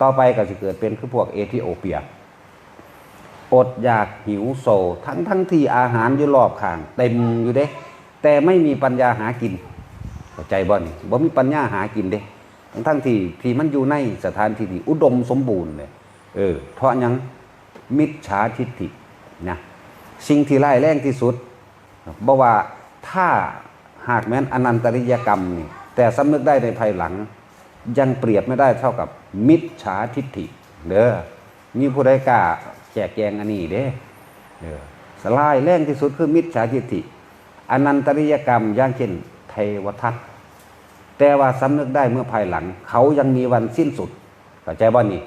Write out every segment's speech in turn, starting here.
ต่อไปก็จะเกิดเป็นคือพวกเอธิโอเปียอดอยากหิวโซทั้งที่อาหารอยู่รอบข้างเต็มอยู่เด้แต่ไม่มีปัญญาหากินเข้าใจบ่นี่บ่มีปัญญาหากินเด้ทั้งที่มันอยู่ในสถานที่ที่อุดมสมบูรณ์เลยเพราะยังมิจฉาทิฏฐินะสิ่งที่ร้ายแรงที่สุดบอกว่าถ้าหากแม้นอนันตริยกรรมนี่แต่สำนึกได้ในภายหลังยังเปรียบไม่ได้เท่ากับมิจฉาทิฏฐิเด้อมีผู้ใดกล้าแจกแจงอันนี้เด้สลายแรงที่สุดคือมิจฉาทิฏฐิอนันตริยกรรมอย่างเช่นเทวทัตแต่ว่าสำนึกได้เมื่อภายหลังเขายังมีวันสิ้นสุดเข้าใจบ่นี่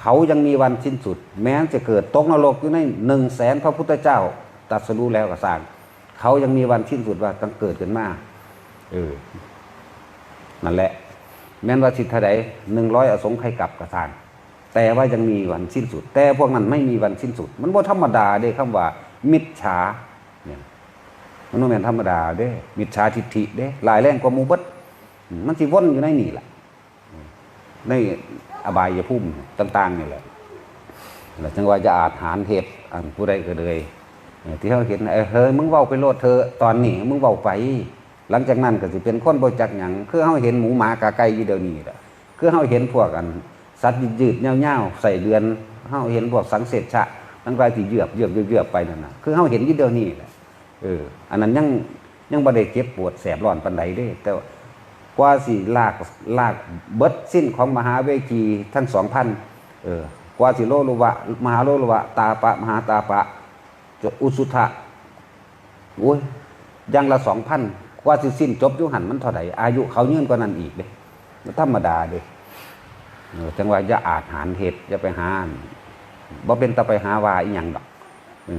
เขายังมีวันสิ้นสุดแม้จะเกิดตกนรกอยู่ใน100,000พระพุทธเจ้าตรัสรู้แล้วก็สร้างเขายังมีวันสิ้นสุดว่าต้องเกิดขึ้นมานั่นแหละแม้นว่าสิทธาใด100อสงไขยกลับก็สร้างแต่ว่ายังมีวันสิ้นสุดแต่พวกนั้นไม่มีวันสิ้นสุดมันบ่ธรรมดาเด้คำว่ามิจฉาเนี่ยมันบ่แม่นธรรมดาเด้มิจฉาทิฏฐิเด้หลายแรงกว่าหมู่เบิดมันสิวนอยู่ในนี่แหละในอบายภูมิต่างๆนี่แหละแล้วจังว่าจะอาจหารเหตุอันผู้ใดก็เลยที่เขาเห็นเฮ้ยมึงเว้าไปโลดเธอตอนนี้มึงเว้าไปหลังจากนั้นก็สิเป็นคนบ่จักหยังคือเฮาเห็นหมูหมากาไก่อยู่เดี๋ยวนี้ล่ะคือเฮาเห็นพวกอันสัตว์ยืดๆยาวๆใส่เดือนเฮาเห็นพวกสังเสชชะทั้งหลายที่เยือบไปนั่นน่ะคือเฮาเห็นอยู่เดี๋ยวนี้แหละอันนั้นยังบ่ได้เจ็บปวดแสบร้อนปานใดเด้แต่กว่าสิลากเบิดสิ้นของมหาเวทีทั้ง 2,000กว่าสิโลลุวะมหาโลลุวะตาปะมหาตาปะจอุสุทะโอ้ยยังละ 2,000 กว่าสิสิ้นจบอยู่หันมันเท่าใดอายุเขายืนกว่านั้นอีกเด้ธรรมดาเด้จังว่าอย่าอาจหารเหตุอย่าไปหาบ่เป็นตะไปหาว่าอีหยังดอก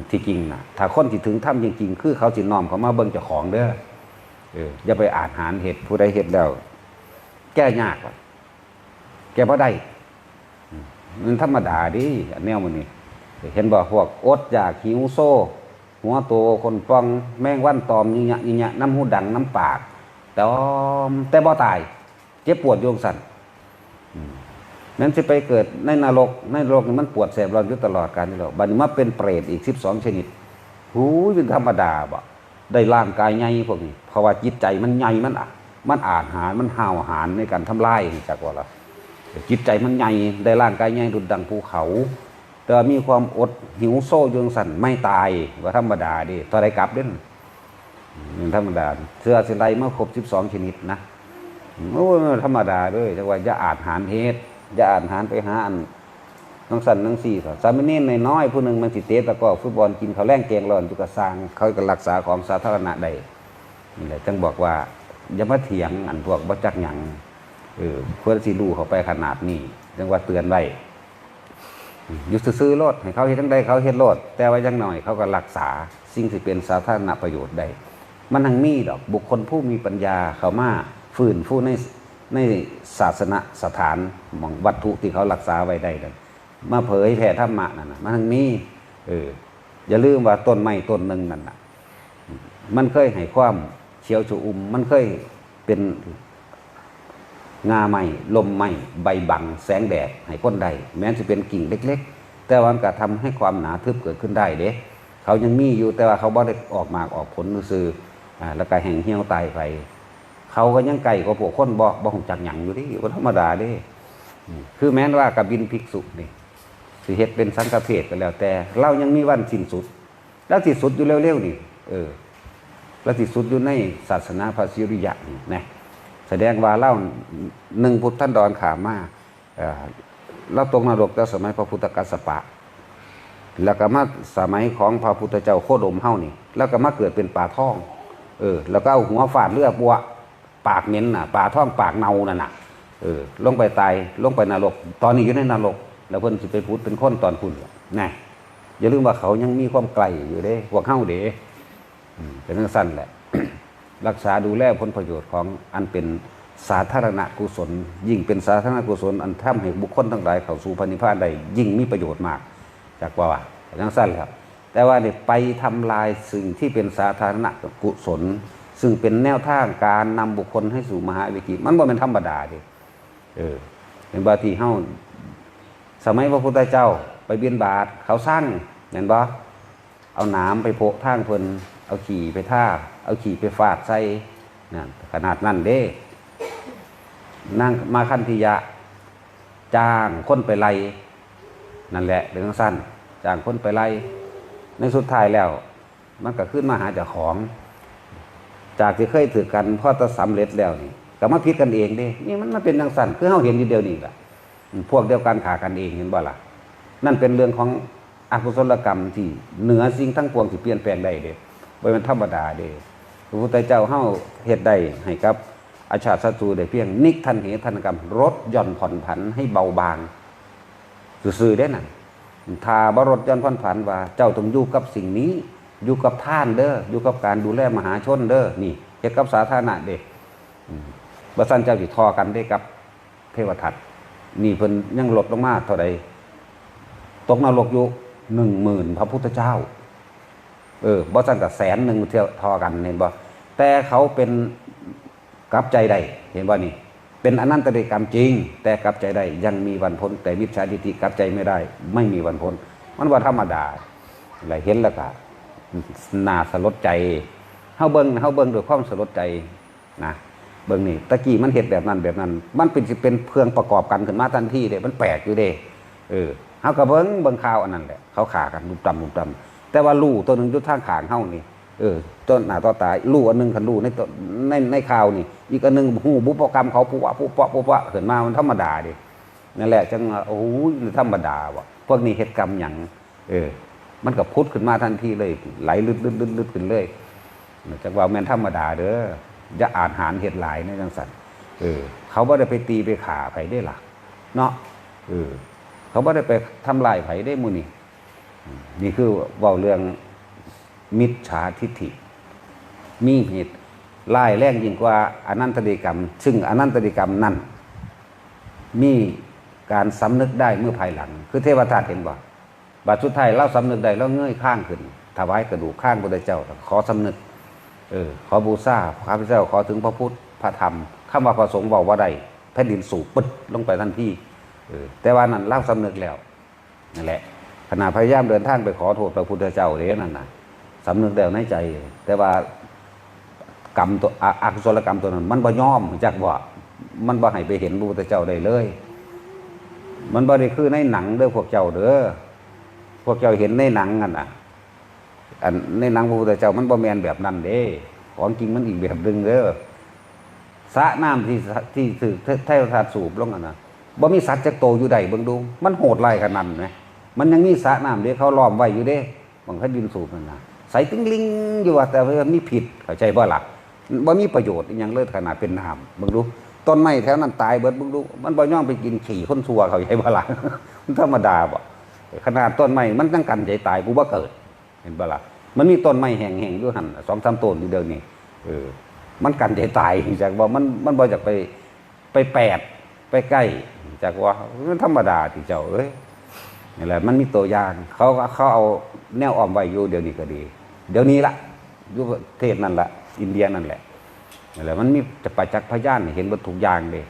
ที่จริงน่ะถ้าคนที่ถึงธรรมจริงๆคือเขาสิน้อมเขามาเบิ่งเจ้าของเด้ออย่าไปอาจหารเหตุผู้ใดเฮ็ดแล้วแก้ยากว่ะแก้บ่ได้มันธรรมดาดิแนวมันนี่เห็นบ่พวกอดอยากหิวโซ่หัวโตคนป้องแมงวันตอมยิ่งๆน้ำหูดังน้ำปากแต่บ่ตายเจ็บปวดโยงสั่นนั้นจะไปเกิดในนรกนี่มันปวดแสบร้อนอยู่ตลอดกาลนี่หรอกบัดนี้มาเป็นเปรตอีก12ชนิดหูยเป็นธรรมดาบ่ได้ร่างกายใหญ่พวกนี้เพราะว่าจิตใจมันใหญ่มันอาจหารมันห้าวหาญในการทำลายจักว่าล่ะจิตใจมันใหญ่ได้ร่างกายใหญ่ดุจดังภูเขาแต่มีความอดหิวโซ่ยงสั่นไม่ตายว่าธรรมดาดิต่อได้กลับเด้นธรรมดาเสื้อสิไลเมื่อครบ12ชนิดนะโอ้ธรรมดาด้วยจังว่าอย่าอาจหารเหตุอย่าอาจหารไปหาอันน้องสั่นน้องสี่สามเณรน้อยผู้หนึ่งมันสิเตะตะก้อฟุตบอลกินข้าวแรงแกงร้อนจุกสร้างเขาก็รักษาของสาธารณะได้นี่แหละจึงบอกว่าอย่ามาเถียงอันพวกบ่จักหยังเพื่อสิรู้เขาไปขนาดนี้จังว่าเตือนไว้อยู่ซื้อรถให้เขาเฮ็ดจังใดเขาเฮ็ดรถแต่ว่ายังหน่อยเขาก็รักษาสิ่งที่เป็นสาธารณประโยชน์ได้มันทั้งมีดอกบุคคลผู้มีปัญญาเขามาฟื้นฟูในศาสนสถานของวัตถุที่เขารักษาไว้ได้มาเผยแผ่ธรรมะนั่นน่ะมันทั้งมีอย่าลืมว่าต้นไม้ต้นหนึ่งนั่นน่ะมันเคยให้ความเขียวชอุ่มมันเคยเป็นงาไม้ลมไม้ใบบังแสงแดดให้คนใดแม้จะเป็นกิ่งเล็กๆแต่ว่ามันก็ทำให้ความหนาทึบเกิดขึ้นได้เด้เขายังมีอยู่แต่ว่าเขาบ่ได้ออกมากออกผลซื่อแล้วก็แห้งเหี่ยวตายไปเขาก็ยังไกลกว่าพวกคนบ่ฮู้จักหยังอยู่ดิบ่ธรรมดาเด้คือแม้นว่ากบินภิกษุนี่สิเฮ็ดเป็นสังฆเพศก็แล้วแต่เรายังมีวันสิ้นสุดแล้วสิ้นสุดอยู่เร็วๆนี่แล้วสิ้นสุดอยู่ในศาสนาพระสิริยะนี่นะแสดงว่าเล่า1พุทธันดรขามาเราตกนรกแต่สมัยพระพุทธกัสสปะแล้วก็มาสมัยของพระพุทธเจ้าโคดมเฮานี่แล้วก็มาเกิดเป็นปลาทองแล้วก็เอาหัวฟาดเลือดบัวปากเหม็นน่ะปลาทองปากเน่านั่นน่ะลงไปตายลงไปนรกตอนนี้อยู่ในนรกแล้วเพิ่นสิไปพูดเป็นคนตอนพุ่นนะอย่าลืมว่าเขายังมีความไกลอยู่เด้พวกเฮาเด้เป็นจังซั่นแหละ รักษาดูแลผลประโยชน์ของอันเป็นสาธารณกุศลยิ่งเป็นสาธารณกุศลอันทำให้บุคคลทั้งหลายเข้าสู่พระนิพพานได้ยิ่งมีประโยชน์มากจากว่าอย่างสั้นครับแต่ว่าเนี่ยไปทำลายสิ่งที่เป็นสาธารณกุศลซึ่งเป็นแนวทางการนำบุคคลให้สู่มหาวิจิตรมันบ่เป็นธรรมดาดิเป็นบางทีเฮา สมัยพระพุทธเจ้าไปบิณฑบาตเขาสร้างเห็นบ่เอาหนามไปโพะทางเพิ่นเอาขี่ไปท่าเอาขี่ไปฟาดใส่นั่นขนาดนั้นเด้นั่งมาคันธิยะจ้างคนไปไล่นั่นแหละเรื่องสั้นจ้างคนไปไล่ในสุดท้ายแล้วมันก็ขึ้นมาหาเจ้าของจากที่เคยถือกันพอจะสำเร็จแล้วนี่ก็มาพิดกันเองเด้นี่มันเป็นจังสั้นคือเฮาเห็นอยู่เดียวนี่ล่ะพวกเดียวกันขากันเองเห็นบ่ล่ะนั่นเป็นเรื่องของอกุศลกรรมที่เหนือสิ่งทั้งปวงที่เปลี่ยนแปลงได้เด้บ่เป็นธรรมดาเด้พระพุทธเจ้าเฮาเฮ็ดได้ให้กับอาชาติศัตรูได้เพียงนิกทันเหทันกรรมลดหย่อนผ่อนผันให้เบาบางซื่อๆได้นั่นถ้าบ่ลดหย่อนผ่อนผันว่าเจ้าต้องอยู่กับสิ่งนี้อยู่กับท่านเด้ออยู่กับการดูแลมหาชนเด้อนี่เฮ็ดกับสาธารณะเด้บ่ซั่นเจ้าสิทอกันได้กับเทวทัตนี่เพิ่นยังลดลงมาเท่าใดตกนรกอยู่ 10,000 พระพุทธเจ้าบ่ซั่นก็100,000เที่ยวทอกันเห็นบ่แต่เขาเป็นกลับใจได้เห็นบ่นี่เป็นอนันตริยกรรมจริงแต่กลับใจได้ยังมีวันพ้นแต่มิจฉาทิฏฐิกลับใจไม่ได้ไม่มีวันพ้นมันว่าธรรมดาอะไรเห็นแล้วก็น่าสลดใจเฮาเบิ่งด้วยความสลดใจนะเบิ่งนี่ตะกี้มันเฮ็ดแบบนั้นมันเป็นเพื่องประกอบกันขึ้นมาทันทีเด้มันแปลกอยู่เด้เฮาก็เบิ่งข่าวอันนั้นแหละเขาฆ่ากันรุมตำแต่ว่าลู่ตัวนึงอยู่ทางข้างเฮานี่ต้นหน้าต่อตาลู่อันนึงคันลู่ในข่าวนี่อีกอันนึงฮู้บุพกรรมเขาผู้วะขึ้นมามันธรรมดาดินั่นแหละจังโอ้ยธรรมดาว่ะพวกนี้เฮ็ดกรรมหยังมันก็พุทธขึ้นมาทันทีเลยไหลลึดขึ้นเลยจังว่าแม่นธรรมดาเด้ออย่าอาจหารเฮ็ดหลายในจังซั่นเขาบ่ได้ไปตีไปฆ่าไผได้ล่ะเนาะเขาบ่ได้ไปทำลายไผได้หมู่นี่นี่คือเว้าเรื่องมิจฉาทิฏฐิมีเหตุร้ายแรงยิ่งกว่าอนันตริยกรรมซึ่งอนันตริยกรรมนั้นมีการสำนึกได้เมื่อภายหลังคือเทวทัตเห็นบ่บัดสุดท้ายเราสำนึกได้แล้วเงยข้างขึ้นถวายกระดูกข้างพระพุทธเจ้าขอสำนึกขอบูชาข้าพเจ้าขอถึงพระพุทธพระธรรมคำว่าพระสงฆ์เว้าว่าได้แผ่นดินสูบปึ๊ดลงไปทันทีแต่ว่านั้นเราสำนึกแล้วนั่นแหละขณะพยายามเดินทางไปขอโทษพระพุทธเจ้าเด้นั่นน่ะสำนึกแล้วในใจแต่ว่ากรรมตัวอกุศลกรรมตัวนั้นมันบ่ยอมจักว่ามันบ่ให้ไปเห็นพระพุทธเจ้าได้เลยมันบ่ได้คือในหนังเด้อพวกเจ้าเด้อพวกเจ้าเห็นในหนังกันน่ะอันในหนังพระพุทธเจ้ามันบ่แม่นแบบนั้นเด้ของจริงมันอีกแบบนึงเด้อสระน้ำที่ถือเทวทัตสูบลงกันน่ะบ่มีสัตว์จักโตอยู่ใดเบิ่งดูมันโหดร้ายขนาดนั้นมั้ยมันยังมีสระน้ำเด้เขาล้อมไว้อยู่เด้บางแผ่นดินสูบนั่นน่ะใส่ติ้งลิงอยู่ว่าแต่ว่ามีผิดเข้าใจบ่ล่ะบ่มีประโยชน์อีหยังเลยขนาดเป็นน้ำเบิ่งดูต้นไม้แถวนั้นตายเบิดเบิ่งดูมันบ่ย่อมไปกินขี้คนชั่วเข้าใจบ่ล่ะมันธรรมดาบ่ขนาดต้นไม้มันตั้งกันใจตายกูบ่เกิดเห็นบ่ล่ะมันมีต้นไม้แห้งๆอยู่หั่น 2-3 ต้นอยู่เดี๋ยวนี้มันกันใจตายจากว่ามันบ่อยากไปแปดไปใกล้จากว่ามันธรรมดาที่เจ้าเอ้ยนี่แหละมันมีตัวอย่างเขาเอาแนวอ้อมไว้อยู่เดี๋ยวนี้ก็ดีเดี๋ยวนี้ละอยู่ประเทศนั่นละอินเดียนั่นแหละนี่แหละมันมีจะประจักษ์พยานเห็นหมดทุกอย่างเลย